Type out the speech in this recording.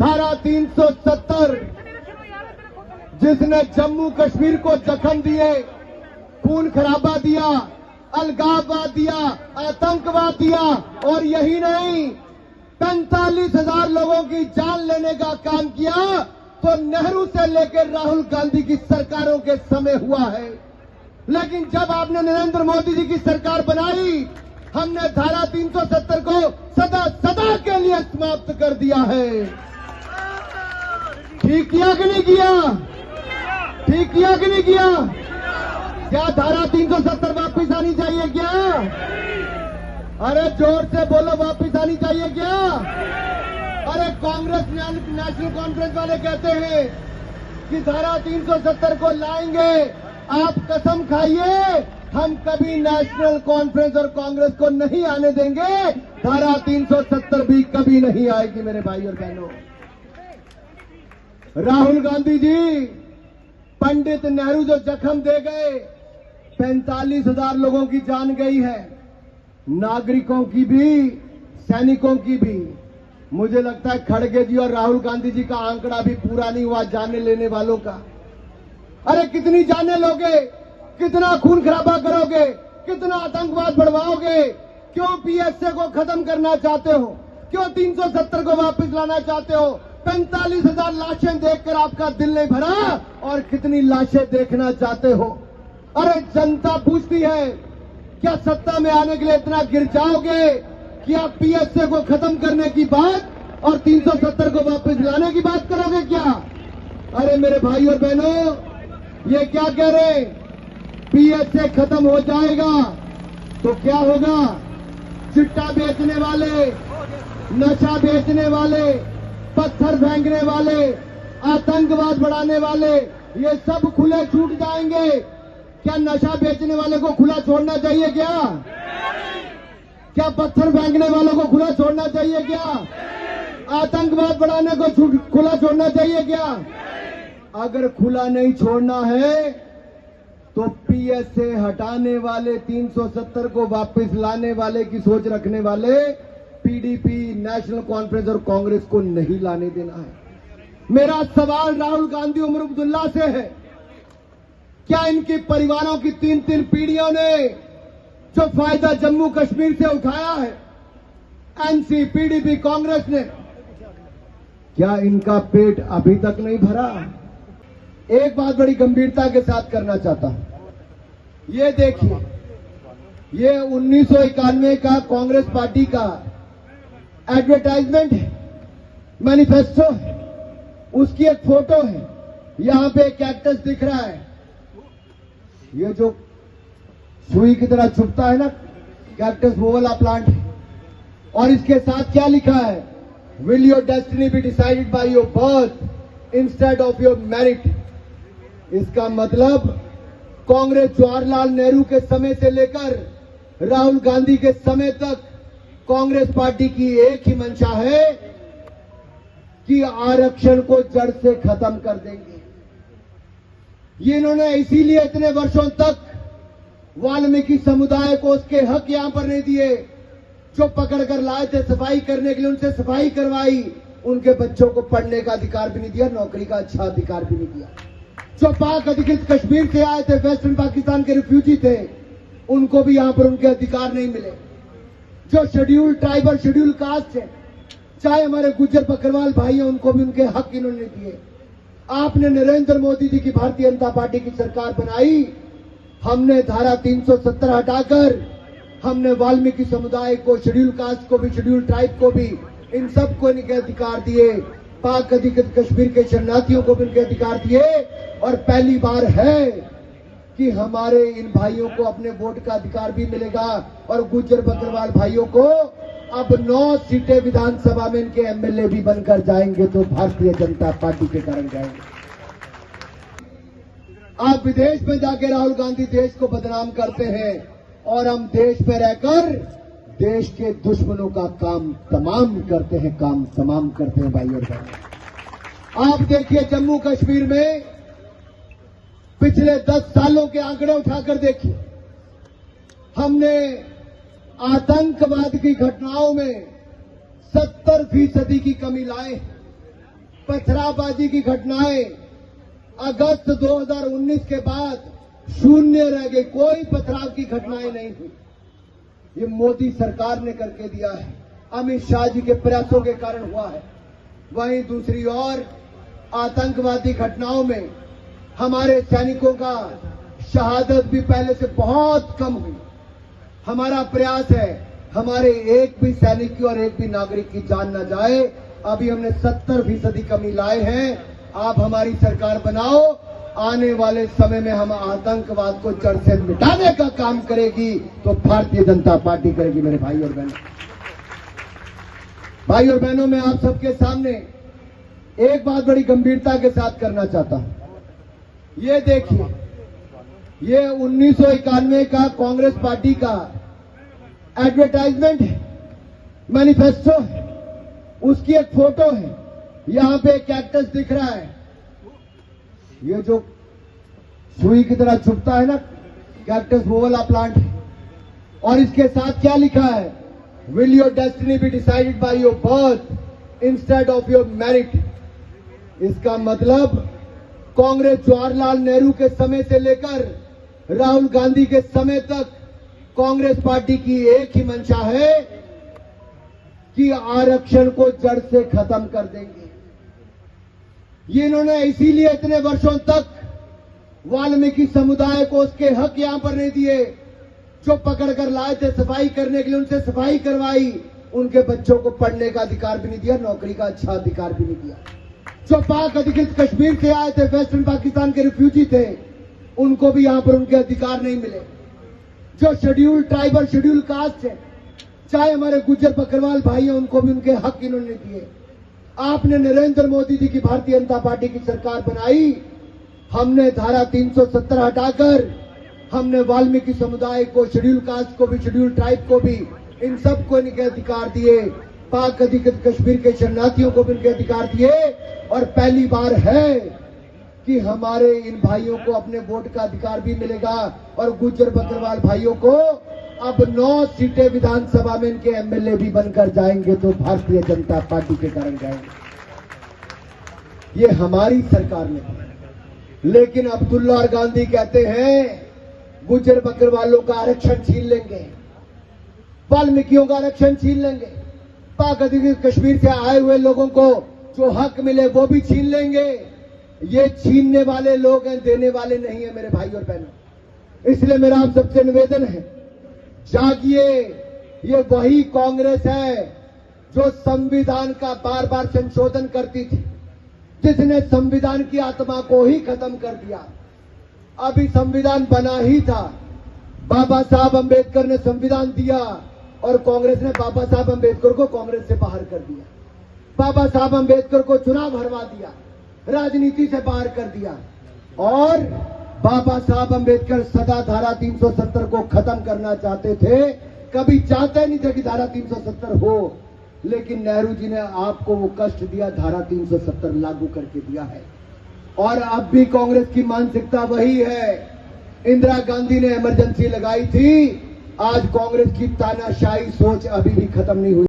धारा 370 जिसने जम्मू कश्मीर को जख्म दिए, खून खराबा दिया, अलगाववाद दिया, आतंकवाद दिया और यही नहीं 45,000 लोगों की जान लेने का काम किया, तो नेहरू से लेकर राहुल गांधी की सरकारों के समय हुआ है। लेकिन जब आपने नरेंद्र मोदी जी की सरकार बनाई, हमने धारा 370 को सदा सदा के लिए समाप्त कर दिया है। ठीक किया कि नहीं किया? ठीक किया कि नहीं किया? क्या धारा 370 वापिस आनी चाहिए क्या? अरे जोर से बोलो, वापिस आनी चाहिए क्या? अरे कांग्रेस नेशनल कॉन्फ्रेंस वाले कहते हैं कि धारा 370 को लाएंगे। आप कसम खाइए, हम कभी नेशनल कॉन्फ्रेंस और कांग्रेस को नहीं आने देंगे। धारा 370 भी कभी नहीं आएगी मेरे भाई और बहनों। राहुल गांधी जी, पंडित नेहरू जो जख्म दे गए, 45,000 लोगों की जान गई है, नागरिकों की भी, सैनिकों की भी। मुझे लगता है खड़गे जी और राहुल गांधी जी का आंकड़ा भी पूरा नहीं हुआ जाने लेने वालों का। अरे कितनी जाने लोगे? कितना खून खराबा करोगे? कितना आतंकवाद बढ़वाओगे? क्यों पीएसए को खत्म करना चाहते हो? क्यों 370 को वापस लाना चाहते हो? 45,000 लाशें देखकर आपका दिल नहीं भरा और कितनी लाशें देखना चाहते हो? अरे जनता पूछती है, क्या सत्ता में आने के लिए इतना गिर जाओगे कि आप पीएसए को खत्म करने की बात और 370 को वापस लाने की बात करोगे क्या? अरे मेरे भाई और बहनों, ये क्या कह रहे? पीएसए खत्म हो जाएगा तो क्या होगा? चिट्टा बेचने वाले, नशा बेचने वाले, पत्थर फेंकने वाले, आतंकवाद बढ़ाने वाले, ये सब खुले छूट जाएंगे। क्या नशा बेचने वाले को खुला छोड़ना चाहिए क्या? क्या पत्थर फेंकने वालों को खुला छोड़ना चाहिए क्या? आतंकवाद बढ़ाने को खुला छोड़ना चाहिए क्या? अगर खुला नहीं छोड़ना है तो पीएसए हटाने वाले, 370 को वापस लाने वाले की सोच रखने वाले पीडीपी, नेशनल कॉन्फ्रेंस और कांग्रेस को नहीं लाने देना है। मेरा सवाल राहुल गांधी, उमर अब्दुल्ला से है, क्या इनके परिवारों की 3-3 पीढ़ियों ने जो फायदा जम्मू कश्मीर से उठाया है, एनसी, पीडीपी, कांग्रेस ने, क्या इनका पेट अभी तक नहीं भरा? एक बात बड़ी गंभीरता के साथ करना चाहता हूं। ये देखिए, ये 1991 का कांग्रेस पार्टी का एडवर्टाइजमेंट है, मैनिफेस्टो है, उसकी एक फोटो है। यहां पे एक कैक्टस दिख रहा है, ये जो सुई की तरह छुपता है ना, कैक्टस वो वाला प्लांट है। और इसके साथ क्या लिखा है? Will your destiny be decided by your birth instead of your merit. इसका मतलब कांग्रेस जवाहरलाल नेहरू के समय से लेकर राहुल गांधी के समय तक कांग्रेस पार्टी की एक ही मंशा है कि आरक्षण को जड़ से खत्म कर देंगे। ये इन्होंने इसीलिए इतने वर्षों तक वाल्मीकि समुदाय को उसके हक यहां पर नहीं दिए। जो पकड़ कर लाए थे सफाई करने के लिए, उनसे सफाई करवाई, उनके बच्चों को पढ़ने का अधिकार भी नहीं दिया, नौकरी का अच्छा अधिकार भी नहीं दिया। जो पाक अधिकृत कश्मीर से आए थे, वेस्टर्न पाकिस्तान के रिफ्यूजी थे, उनको भी यहां पर उनके अधिकार नहीं मिले। जो शेड्यूल ट्राइब और शेड्यूल कास्ट है, चाहे हमारे गुज्जर बकरवाल भाई हैं, उनको भी उनके हक इन्होंने दिए। आपने नरेंद्र मोदी जी की भारतीय जनता पार्टी की सरकार बनाई, हमने धारा 370 हटाकर हमने वाल्मीकि समुदाय को, शेड्यूल कास्ट को भी, शेड्यूल ट्राइब को भी, इन सबको इनके अधिकार दिए। पाक अधिकृत कश्मीर के शरणार्थियों को भी इनके अधिकार दिए। और पहली बार है कि हमारे इन भाइयों को अपने वोट का अधिकार भी मिलेगा। और गुज्जर बकरवाल भाइयों को अब 9 सीटें विधानसभा में इनके एमएलए भी बनकर जाएंगे, तो भारतीय जनता पार्टी के कारण जाएंगे। आप विदेश में जाके राहुल गांधी देश को बदनाम करते हैं और हम देश में रहकर देश के दुश्मनों का काम तमाम करते हैं, काम तमाम करते हैं भाई और बहन। आप देखिए जम्मू कश्मीर में पिछले 10 सालों के आंकड़े उठाकर देखिए, हमने आतंकवाद की घटनाओं में 70% की कमी लाए। पथराबाजी की घटनाएं अगस्त 2019 के बाद शून्य रह गई, कोई पथराव की घटनाएं नहीं हुई। ये मोदी सरकार ने करके दिया है, अमित शाह जी के प्रयासों के कारण हुआ है। वहीं दूसरी ओर आतंकवादी घटनाओं में हमारे सैनिकों का शहादत भी पहले से बहुत कम हुई। हमारा प्रयास है हमारे एक भी सैनिक की और एक भी नागरिक की जान न जाए। अभी हमने 70% कमी लाए हैं। आप हमारी सरकार बनाओ, आने वाले समय में हम आतंकवाद को जड़ से मिटाने का काम करेगी तो भारतीय जनता पार्टी करेगी। मेरे भाई और बहनों, मैं आप सबके सामने एक बात बड़ी गंभीरता के साथ करना चाहता हूं। ये देखिए, ये 1991 का कांग्रेस पार्टी का एडवर्टाइजमेंट है, मैनिफेस्टो है, उसकी एक फोटो है। यहां पे कैक्टस दिख रहा है, ये जो सुई की तरह छुपता है ना, कैक्टस वो वाला प्लांट है। और इसके साथ क्या लिखा है? Will your destiny be decided by your birth instead of your merit. इसका मतलब कांग्रेस जवाहरलाल नेहरू के समय से लेकर राहुल गांधी के समय तक कांग्रेस पार्टी की एक ही मंशा है कि आरक्षण को जड़ से खत्म कर देंगे। ये इन्होंने इसीलिए इतने वर्षों तक वाल्मीकि समुदाय को उसके हक यहां पर नहीं दिए। जो पकड़ कर लाए थे सफाई करने के लिए, उनसे सफाई करवाई, उनके बच्चों को पढ़ने का अधिकार भी नहीं दिया, नौकरी का अच्छा अधिकार भी नहीं दिया। जो पाक अधिकृत कश्मीर से आए थे, वेस्टर्न पाकिस्तान के रिफ्यूजी थे, उनको भी यहां पर उनके अधिकार नहीं मिले। जो शेड्यूल ट्राइबल शेड्यूल कास्ट है, चाहे हमारे गुज्जर बकरवाल भाई हैं, उनको भी उनके हक इन्होंने दिए। आपने नरेंद्र मोदी जी की भारतीय जनता पार्टी की सरकार बनाई, हमने धारा 370 हटाकर हमने वाल्मीकि समुदाय को, शेड्यूल कास्ट को भी, शेड्यूल ट्राइब को भी, इन सबको इनके अधिकार दिए। पाक अधिकृत कश्मीर के शरणार्थियों को भी इनके अधिकार दिए। और पहली बार है कि हमारे इन भाइयों को अपने वोट का अधिकार भी मिलेगा। और गुज्जर बकरवाल भाइयों को अब 9 सीटें विधानसभा में इनके एमएलए भी बनकर जाएंगे, तो भारतीय जनता पार्टी के कारण जाएंगे। ये हमारी सरकार ने। लेकिन अब्दुल्ला और गांधी कहते हैं गुज्जर बकरवालों का आरक्षण छीन लेंगे, वाल्मीकियों का आरक्षण छीन लेंगे, पाक अधिकृत कश्मीर से आए हुए लोगों को जो हक मिले वो भी छीन लेंगे। ये छीनने वाले लोग हैं, देने वाले नहीं है मेरे भाई और बहनों। इसलिए मेरा आप सबसे निवेदन है, जागिए। ये वही कांग्रेस है जो संविधान का बार बार संशोधन करती थी, जिसने संविधान की आत्मा को ही खत्म कर दिया। अभी संविधान बना ही था, बाबा साहब अंबेडकर ने संविधान दिया और कांग्रेस ने बाबा साहब अंबेडकर को कांग्रेस से बाहर कर दिया। बाबा साहब अंबेडकर को चुनाव हरवा दिया, राजनीति से बाहर कर दिया। और बाबा साहब अंबेडकर सदा धारा 370 को खत्म करना चाहते थे, कभी चाहते नहीं थे कि धारा 370 हो। लेकिन नेहरू जी ने आपको वो कष्ट दिया, धारा 370 लागू करके दिया है। और अब भी कांग्रेस की मानसिकता वही है। इंदिरा गांधी ने इमरजेंसी लगाई थी, आज कांग्रेस की तानाशाही सोच अभी भी खत्म नहीं हुई।